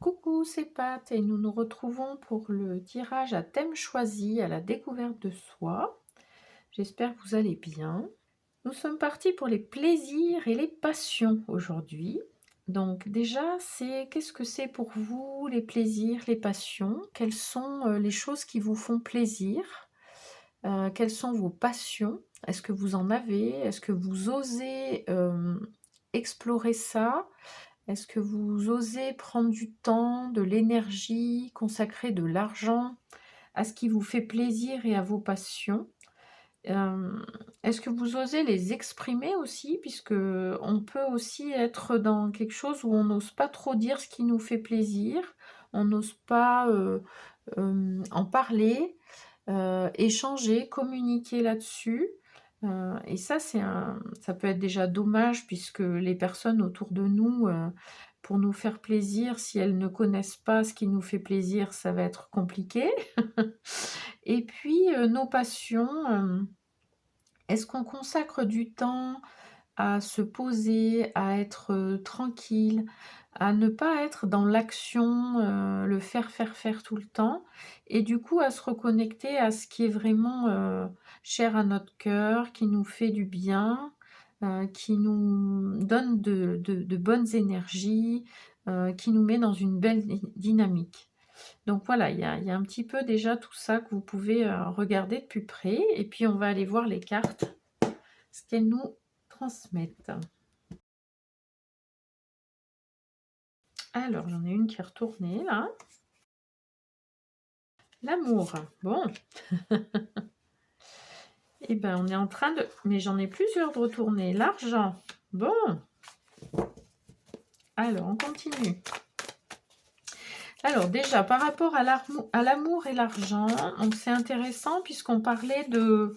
Coucou, c'est Pat et nous nous retrouvons pour le tirage à thème choisi à la découverte de soi. J'espère que vous allez bien. Nous sommes partis pour les plaisirs et les passions aujourd'hui. Donc déjà, qu'est-ce que c'est pour vous les plaisirs, les passions? Quelles sont les choses qui vous font plaisir? Quelles sont vos passions? Est-ce que vous en avez? Est-ce que vous osez explorer ça? Est-ce que vous osez prendre du temps, de l'énergie, consacrer de l'argent à ce qui vous fait plaisir et à vos passions? Est-ce que vous osez les exprimer aussi? Puisque on peut aussi être dans quelque chose où on n'ose pas trop dire ce qui nous fait plaisir, on n'ose pas en parler, échanger, communiquer là-dessus. Et ça, ça peut être déjà dommage puisque les personnes autour de nous, pour nous faire plaisir, si elles ne connaissent pas ce qui nous fait plaisir, ça va être compliqué. Et puis, nos passions, est-ce qu'on consacre du temps à se poser, à être tranquille, à ne pas être dans l'action, le faire, faire, faire tout le temps, et du coup à se reconnecter à ce qui est vraiment cher à notre cœur, qui nous fait du bien, qui nous donne de bonnes énergies, qui nous met dans une belle dynamique. Donc voilà, il y a un petit peu déjà tout ça que vous pouvez regarder de plus près, et puis on va aller voir les cartes, ce qu'elles nous transmettent. Alors, j'en ai une qui est retournée, là. L'amour. Bon. Eh ben, on est en train de... Mais j'en ai plusieurs de retourner. L'argent. Bon. Alors, on continue. Alors, déjà, par rapport à l'amour et l'argent, donc c'est intéressant puisqu'on parlait de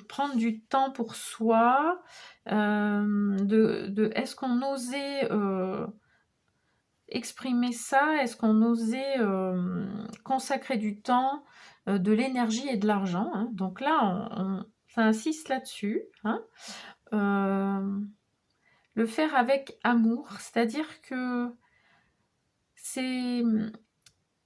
prendre du temps pour soi, est-ce qu'on osait exprimer ça? Est-ce qu'on osait consacrer du temps, de l'énergie et de l'argent, hein? Donc là, ça insiste là-dessus, hein. Le faire avec amour, c'est-à-dire que c'est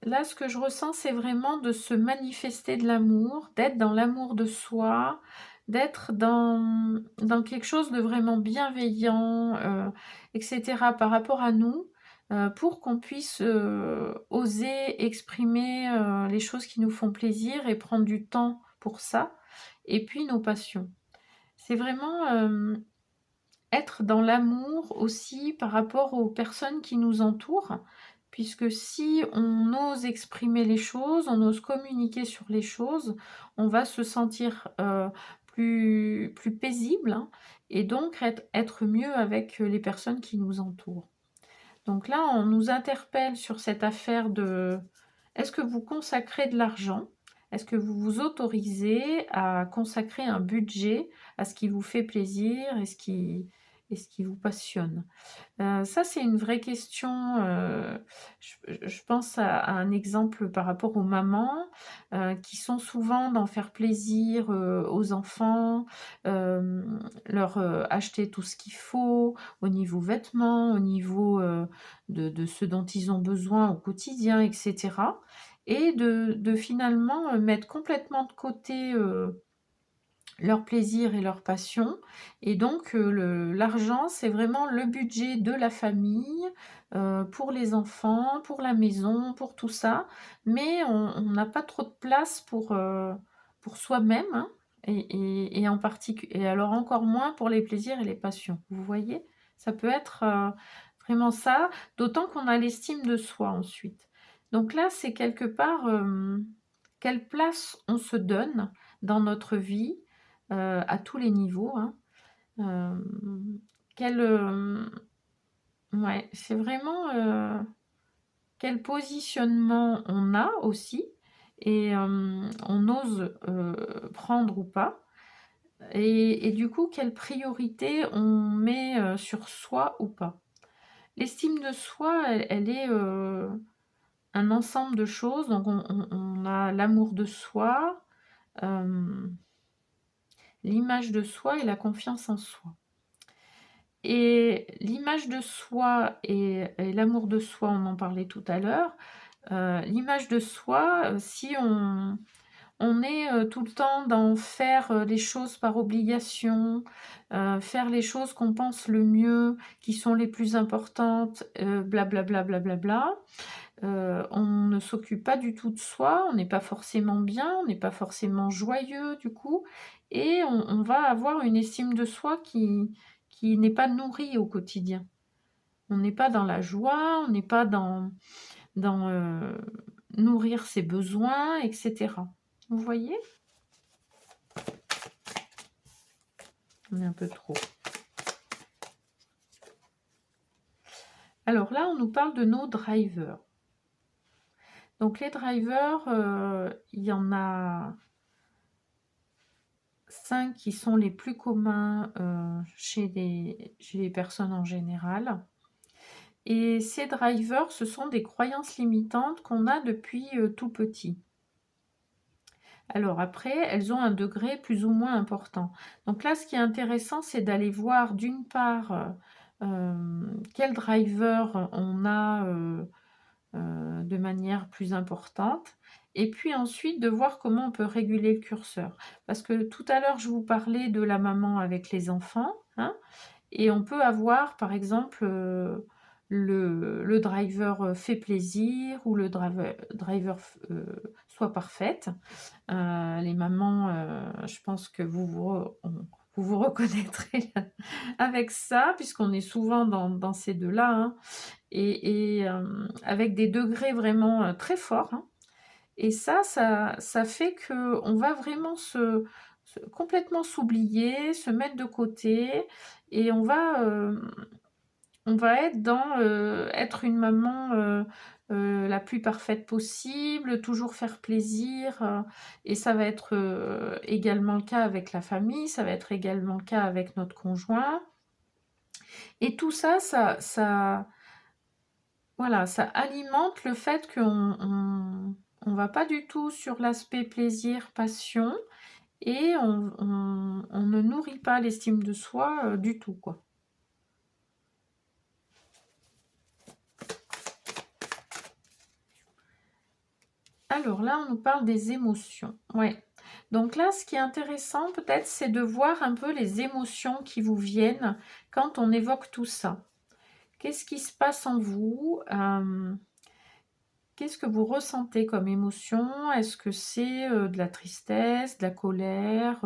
là, ce que je ressens, c'est vraiment de se manifester de l'amour, d'être dans l'amour de soi, d'être dans quelque chose de vraiment bienveillant, etc. par rapport à nous, pour qu'on puisse oser exprimer les choses qui nous font plaisir et prendre du temps pour ça. Et puis nos passions. C'est vraiment être dans l'amour aussi par rapport aux personnes qui nous entourent, puisque si on ose exprimer les choses, on ose communiquer sur les choses, on va se sentir plus paisible, hein, et donc être mieux avec les personnes qui nous entourent. Donc là, on nous interpelle sur cette affaire de: est-ce que vous consacrez de l'argent? Est-ce que vous vous autorisez à consacrer un budget à ce qui vous fait plaisir et ce qui vous passionne? Ça, c'est une vraie question. Je pense à un exemple par rapport aux mamans qui sont souvent dans faire plaisir aux enfants, leur acheter tout ce qu'il faut au niveau vêtements, au niveau de ce dont ils ont besoin au quotidien, etc. Et de finalement mettre complètement de côté leur plaisir et leur passion. Et donc l'argent, c'est vraiment le budget de la famille, pour les enfants, pour la maison, pour tout ça. Mais on n'a pas trop de place pour soi-même, hein, et en particulier, et alors encore moins pour les plaisirs et les passions. Vous voyez? Ça peut être vraiment ça, d'autant qu'on a l'estime de soi ensuite. Donc là, c'est quelque part quelle place on se donne dans notre vie, à tous les niveaux, hein. Quel, ouais, c'est vraiment, quel positionnement on a aussi, et on ose, prendre ou pas, et du coup, quelle priorité on met, sur soi ou pas. L'estime de soi, elle est, un ensemble de choses, donc on a l'amour de soi, l'image de soi et la confiance en soi. Et l'image de soi et l'amour de soi, on en parlait tout à l'heure. L'image de soi, si on est tout le temps dans faire les choses par obligation, faire les choses qu'on pense le mieux, qui sont les plus importantes, blablabla, blablabla. On ne s'occupe pas du tout de soi, on n'est pas forcément bien, on n'est pas forcément joyeux du coup, et on va avoir une estime de soi qui n'est pas nourrie au quotidien. On n'est pas dans la joie, on n'est pas dans nourrir ses besoins, etc. Vous voyez? On est un peu trop. Alors là, on nous parle de nos drivers. Donc les drivers, il y en a 5 qui sont les plus communs chez les personnes en général. Et ces drivers, ce sont des croyances limitantes qu'on a depuis tout petit. Alors après, elles ont un degré plus ou moins important. Donc là, ce qui est intéressant, c'est d'aller voir d'une part quel driver on a de manière plus importante, et puis ensuite de voir comment on peut réguler le curseur. Parce que tout à l'heure, je vous parlais de la maman avec les enfants, hein, et on peut avoir, par exemple, le driver fait plaisir ou le driver soit parfaite. Les mamans, je pense que vous reconnaîtrez avec ça, puisqu'on est souvent dans ces deux-là, hein, et avec des degrés vraiment très forts, hein. Et ça fait qu'on va vraiment complètement s'oublier, se mettre de côté, et on va être dans être une maman la plus parfaite possible, toujours faire plaisir, et ça va être également le cas avec la famille, ça va être également le cas avec notre conjoint. Et tout ça, voilà, ça alimente le fait qu'on va pas du tout sur l'aspect plaisir, passion, et on ne nourrit pas l'estime de soi du tout, quoi. Alors là, on nous parle des émotions. Ouais. Donc là, ce qui est intéressant peut-être, c'est de voir un peu les émotions qui vous viennent quand on évoque tout ça. Qu'est-ce qui se passe en vous? Qu'est-ce que vous ressentez comme émotion? Est-ce que c'est de la tristesse, de la colère,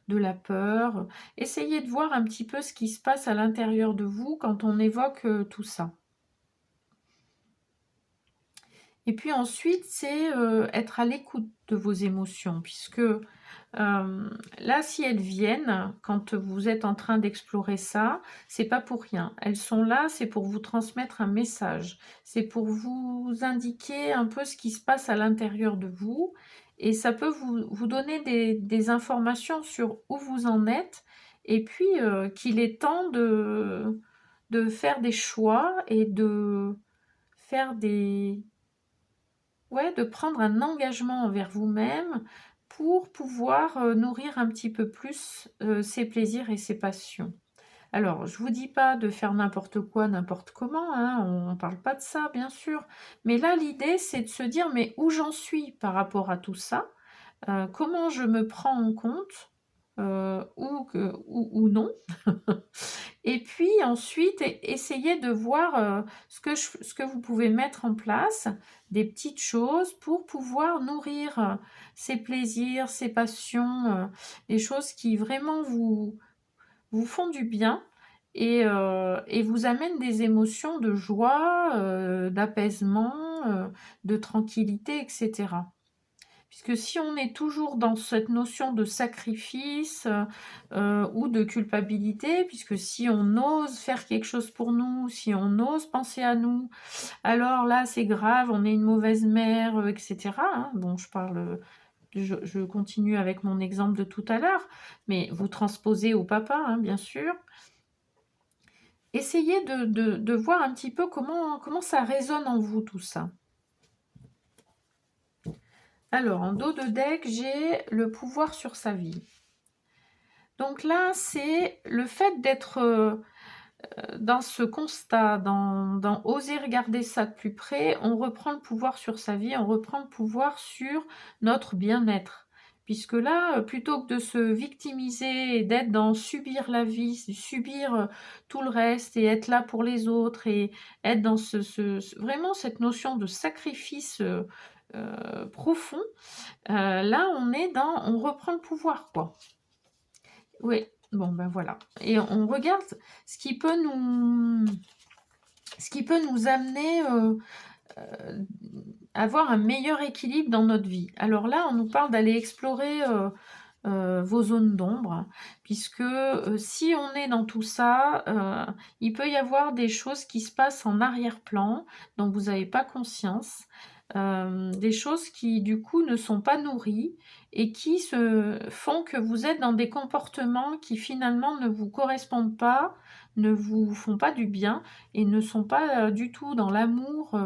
de la peur? Essayez de voir un petit peu ce qui se passe à l'intérieur de vous quand on évoque tout ça. Et puis ensuite, c'est être à l'écoute de vos émotions, puisque là, si elles viennent quand vous êtes en train d'explorer ça, c'est pas pour rien. Elles sont là, c'est pour vous transmettre un message. C'est pour vous indiquer un peu ce qui se passe à l'intérieur de vous. Et ça peut vous donner des informations sur où vous en êtes. Et puis qu'il est temps de faire des choix et de faire ouais, de prendre un engagement envers vous-même pour pouvoir nourrir un petit peu plus ses plaisirs et ses passions. Alors, je vous dis pas de faire n'importe quoi, n'importe comment, hein, on ne parle pas de ça, bien sûr. Mais là, l'idée, c'est de se dire, mais où j'en suis par rapport à tout ça? Comment je me prends en compte ou non? Et puis ensuite, essayez de voir ce que vous pouvez mettre en place, des petites choses pour pouvoir nourrir ces plaisirs, ces passions, des choses qui vraiment vous font du bien et vous amènent des émotions de joie, d'apaisement, de tranquillité, etc. Puisque si on est toujours dans cette notion de sacrifice ou de culpabilité, puisque si on ose faire quelque chose pour nous, si on ose penser à nous, alors là c'est grave, on est une mauvaise mère, etc. hein. Bon, je continue avec mon exemple de tout à l'heure, mais vous transposez au papa, hein, bien sûr. Essayez de voir un petit peu comment ça résonne en vous tout ça. Alors, en dos de deck, j'ai le pouvoir sur sa vie. Donc là, c'est le fait d'être dans ce constat, dans oser regarder ça de plus près, on reprend le pouvoir sur sa vie, on reprend le pouvoir sur notre bien-être. Puisque là, plutôt que de se victimiser et d'être dans subir la vie, subir tout le reste et être là pour les autres et être dans vraiment cette notion de sacrifice profond, là on reprend le pouvoir, quoi. Oui, bon ben voilà. Et on regarde ce qui peut nous, ce qui peut nous amener à avoir un meilleur équilibre dans notre vie. Alors là, on nous parle d'aller explorer vos zones d'ombre, puisque si on est dans tout ça, il peut y avoir des choses qui se passent en arrière-plan, dont vous n'avez pas conscience, des choses qui du coup ne sont pas nourries et qui se font que vous êtes dans des comportements qui finalement ne vous correspondent pas, ne vous font pas du bien et ne sont pas du tout dans l'amour.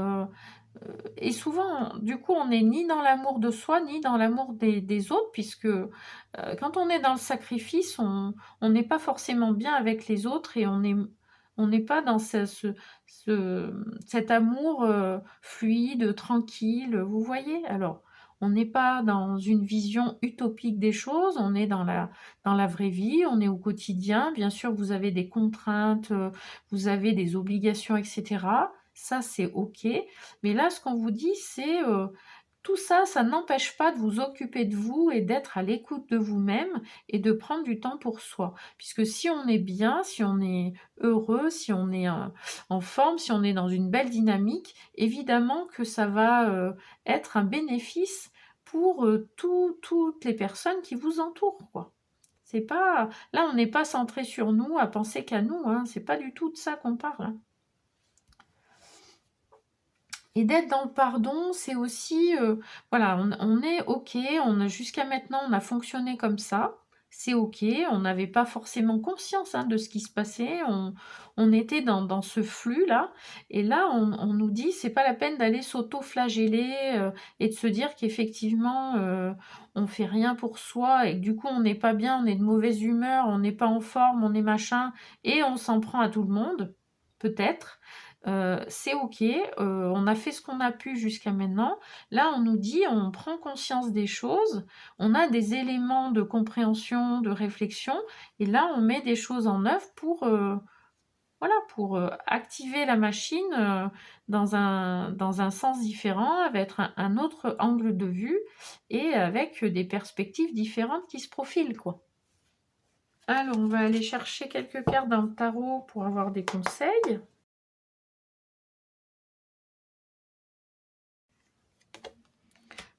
Et souvent, du coup, on n'est ni dans l'amour de soi, ni dans l'amour des autres, puisque quand on est dans le sacrifice, on n'est pas forcément bien avec les autres et on n'est pas dans cet amour fluide, tranquille, vous voyez? Alors, on n'est pas dans une vision utopique des choses, on est dans la vraie vie, on est au quotidien. Bien sûr, vous avez des contraintes, vous avez des obligations, etc. Ça, c'est OK. Mais là, ce qu'on vous dit, c'est tout ça, ça n'empêche pas de vous occuper de vous et d'être à l'écoute de vous-même et de prendre du temps pour soi. Puisque si on est bien, si on est heureux, si on est en forme, si on est dans une belle dynamique, évidemment que ça va être un bénéfice pour toutes les personnes qui vous entourent, quoi. C'est pas, là, on n'est pas centré sur nous, à penser qu'à nous, hein. C'est pas du tout de ça qu'on parle, hein. Et d'être dans le pardon, c'est aussi, voilà, on est OK, jusqu'à maintenant, on a fonctionné comme ça, c'est OK, on n'avait pas forcément conscience, hein, de ce qui se passait, on était dans ce flux-là et là, on nous dit: «C'est pas la peine d'aller s'auto-flageller, et de se dire qu'effectivement, on fait rien pour soi et que du coup, on n'est pas bien, on est de mauvaise humeur, on n'est pas en forme, on est machin et on s'en prend à tout le monde», peut-être. C'est OK, on a fait ce qu'on a pu jusqu'à maintenant. Là, on nous dit, on prend conscience des choses, on a des éléments de compréhension, de réflexion et là, on met des choses en œuvre pour, voilà, pour, activer la machine, dans un sens différent, avec un autre angle de vue et avec des perspectives différentes qui se profilent, quoi. Alors, on va aller chercher quelques cartes dans le tarot pour avoir des conseils.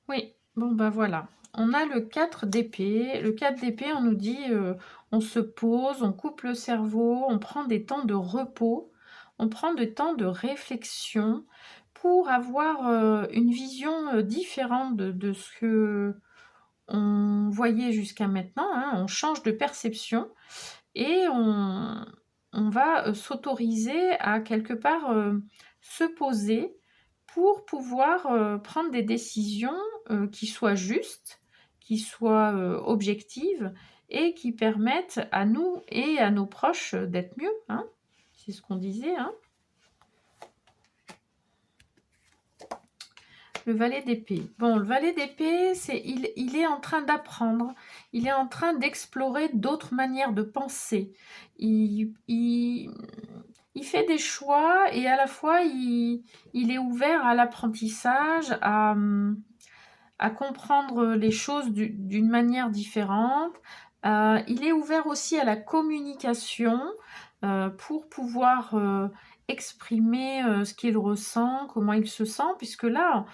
Oui, bon bah voilà. On a le 4 d'épée. Le 4 d'épée, on nous dit, on se pose, on coupe le cerveau, on prend des temps de repos, on prend des temps de réflexion pour avoir une vision différente de ce que on voyait jusqu'à maintenant, hein. On change de perception et on va s'autoriser à quelque part se poser pour pouvoir prendre des décisions qui soient justes, qui soient objectives et qui permettent à nous et à nos proches d'être mieux, hein. C'est ce qu'on disait, hein. Le valet d'épée. Bon, le valet d'épée, il est en train d'apprendre, il est en train d'explorer d'autres manières de penser. Il fait des choix et à la fois, il est ouvert à l'apprentissage, à comprendre les choses d'une manière différente. Il est ouvert aussi à la communication pour pouvoir exprimer ce qu'il ressent, comment il se sent, puisque là,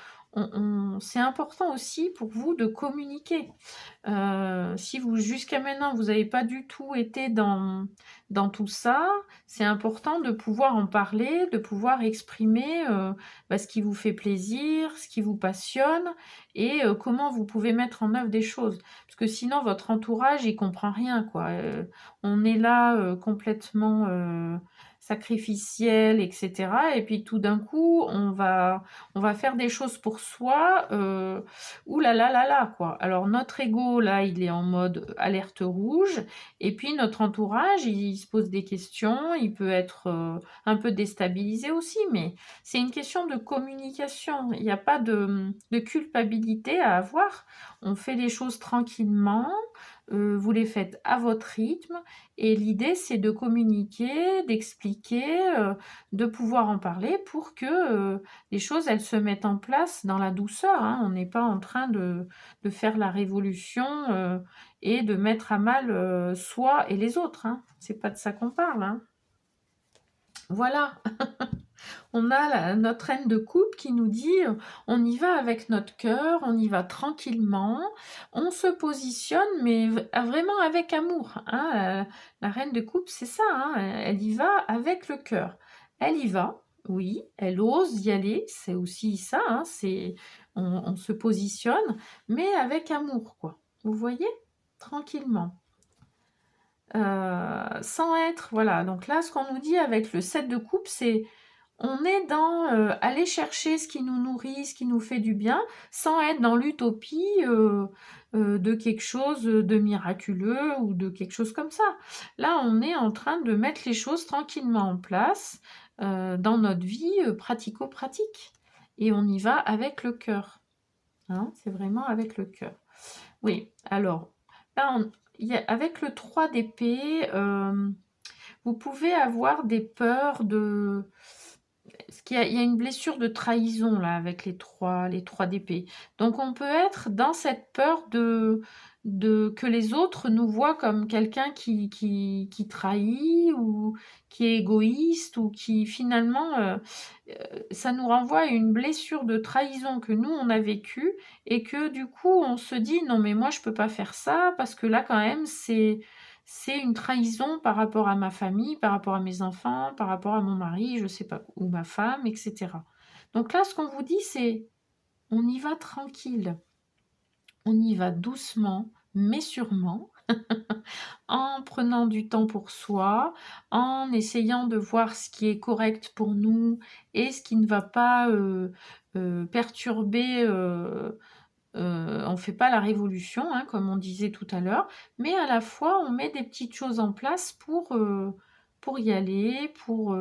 c'est important aussi pour vous de communiquer. Si vous, jusqu'à maintenant, vous n'avez pas du tout été dans tout ça, c'est important de pouvoir en parler, de pouvoir exprimer ce qui vous fait plaisir, ce qui vous passionne et comment vous pouvez mettre en œuvre des choses. Parce que sinon, votre entourage, il comprend rien, quoi. On est là complètement... sacrificiel, etc. Et puis tout d'un coup, on va faire des choses pour soi, ouh là là là là, quoi. Alors notre ego, là, il est en mode alerte rouge, et puis notre entourage, il se pose des questions, il peut être un peu déstabilisé aussi, mais c'est une question de communication. Il n'y a pas de culpabilité à avoir. On fait les choses tranquillement, vous les faites à votre rythme, et l'idée, c'est de communiquer, d'expliquer, de pouvoir en parler pour que les choses, elles se mettent en place dans la douceur, hein. On n'est pas en train de faire la révolution et de mettre à mal soi et les autres, hein. C'est pas de ça qu'on parle, hein. Voilà. On a notre reine de coupe qui nous dit on y va avec notre cœur, on y va tranquillement, on se positionne, mais vraiment avec amour, hein. La reine de coupe, c'est ça, hein, elle y va avec le cœur. Elle y va, oui, elle ose y aller, c'est aussi ça, hein, on se positionne, mais avec amour, quoi. Vous voyez? Tranquillement. Sans être, voilà, donc là, ce qu'on nous dit avec le 7 de coupe, c'est on est dans aller chercher ce qui nous nourrit, ce qui nous fait du bien, sans être dans l'utopie de quelque chose de miraculeux ou de quelque chose comme ça. Là, on est en train de mettre les choses tranquillement en place dans notre vie pratico-pratique. Et on y va avec le cœur. Hein, c'est vraiment avec le cœur. Oui, alors, là, avec le 3 d'épée, vous pouvez avoir des peurs de... Parce il y a une blessure de trahison là avec les trois d'épée. Donc on peut être dans cette peur de que les autres nous voient comme quelqu'un qui trahit ou qui est égoïste ou qui finalement ça nous renvoie à une blessure de trahison que nous on a vécue et que du coup on se dit non mais moi je peux pas faire ça parce que là quand même c'est une trahison par rapport à ma famille, par rapport à mes enfants, par rapport à mon mari, je sais pas, ou ma femme, etc. Donc là, ce qu'on vous dit, c'est on y va tranquille, on y va doucement, mais sûrement, en prenant du temps pour soi, en essayant de voir ce qui est correct pour nous et ce qui ne va pas perturber on ne fait pas la révolution, hein, comme on disait tout à l'heure, mais à la fois, on met des petites choses en place pour y aller, pour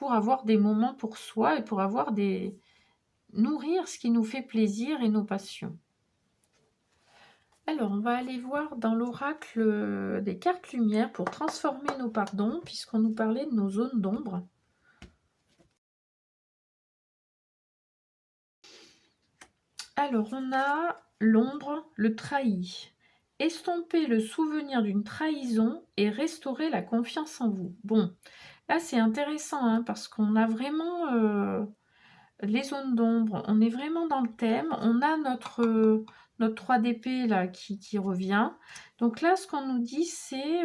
avoir des moments pour soi et pour avoir nourrir ce qui nous fait plaisir et nos passions. Alors, on va aller voir dans l'oracle des cartes lumière pour transformer nos pardons, puisqu'on nous parlait de nos zones d'ombre. Alors, on a l'ombre, le trahi. Estomper le souvenir d'une trahison et restaurer la confiance en vous. Bon, là c'est intéressant hein, parce qu'on a vraiment les zones d'ombre, on est vraiment dans le thème. On a notre 3 d'épée là qui revient. Donc là, ce qu'on nous dit, c'est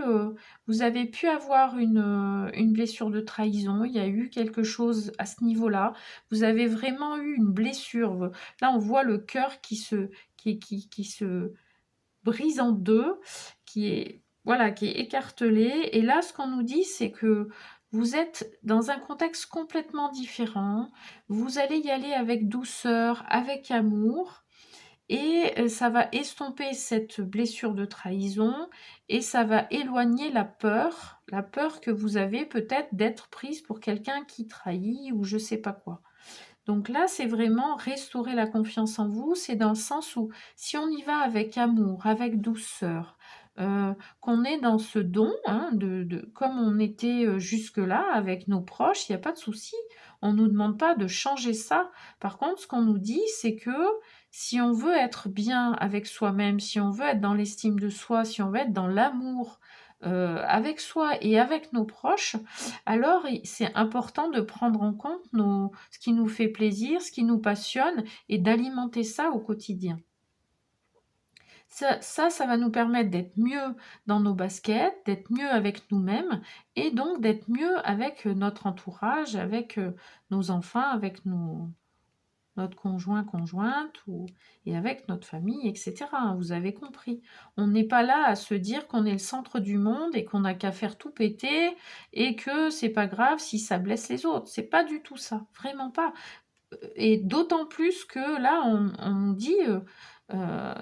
vous avez pu avoir une blessure de trahison. Il y a eu quelque chose à ce niveau-là. Vous avez vraiment eu une blessure. Là, on voit le cœur qui se brise en deux, qui est écartelé. Et là, ce qu'on nous dit, c'est que vous êtes dans un contexte complètement différent. Vous allez y aller avec douceur, avec amour. Et ça va estomper cette blessure de trahison et ça va éloigner la peur que vous avez peut-être d'être prise pour quelqu'un qui trahit ou je sais pas quoi. Donc là, c'est vraiment restaurer la confiance en vous. C'est dans le sens où si on y va avec amour, avec douceur, qu'on est dans ce don, hein, comme on était jusque-là avec nos proches, il n'y a pas de souci. On ne nous demande pas de changer ça. Par contre, ce qu'on nous dit, c'est que si on veut être bien avec soi-même, si on veut être dans l'estime de soi, si on veut être dans l'amour avec soi et avec nos proches, alors c'est important de prendre en compte ce qui nous fait plaisir, ce qui nous passionne et d'alimenter ça au quotidien. Ça va nous permettre d'être mieux dans nos baskets, d'être mieux avec nous-mêmes et donc d'être mieux avec notre entourage, avec nos enfants, avec notre conjoint, conjointe et avec notre famille, etc. Vous avez compris. On n'est pas là à se dire qu'on est le centre du monde et qu'on n'a qu'à faire tout péter et que c'est pas grave si ça blesse les autres. C'est pas du tout ça, vraiment pas. Et d'autant plus que là, on dit,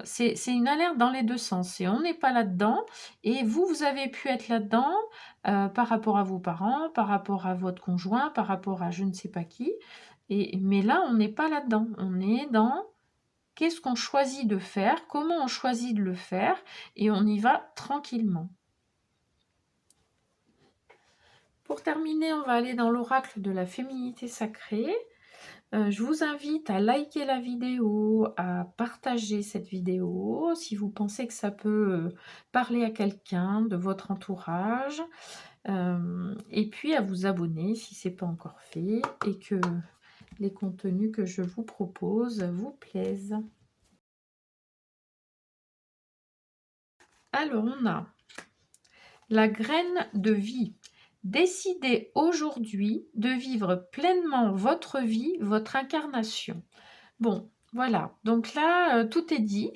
c'est une alerte dans les deux sens et on n'est pas là-dedans et vous avez pu être là-dedans par rapport à vos parents, par rapport à votre conjoint, par rapport à je ne sais pas qui. Mais là, on n'est pas là-dedans. On est dans qu'est-ce qu'on choisit de faire, comment on choisit de le faire et on y va tranquillement. Pour terminer, on va aller dans l'oracle de la féminité sacrée. Je vous invite à liker la vidéo, à partager cette vidéo si vous pensez que ça peut parler à quelqu'un de votre entourage. Et puis à vous abonner si ce n'est pas encore fait et que les contenus que je vous propose vous plaisent. Alors on a la graine de vie. Décidez aujourd'hui de vivre pleinement votre vie, votre incarnation. Bon, voilà. Donc là, tout est dit.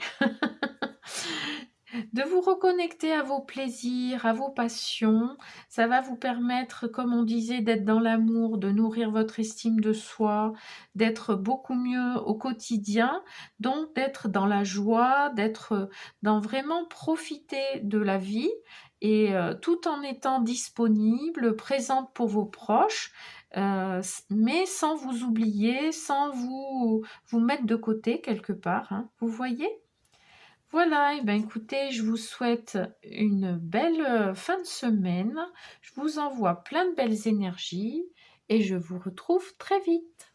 De vous reconnecter à vos plaisirs, à vos passions. Ça va vous permettre, comme on disait, d'être dans l'amour, de nourrir votre estime de soi, d'être beaucoup mieux au quotidien, donc d'être dans la joie, d'être dans vraiment profiter de la vie et tout en étant disponible, présente pour vos proches, mais sans vous oublier, sans vous mettre de côté quelque part, hein. Vous voyez? Voilà, et ben écoutez, je vous souhaite une belle fin de semaine. Je vous envoie plein de belles énergies et je vous retrouve très vite.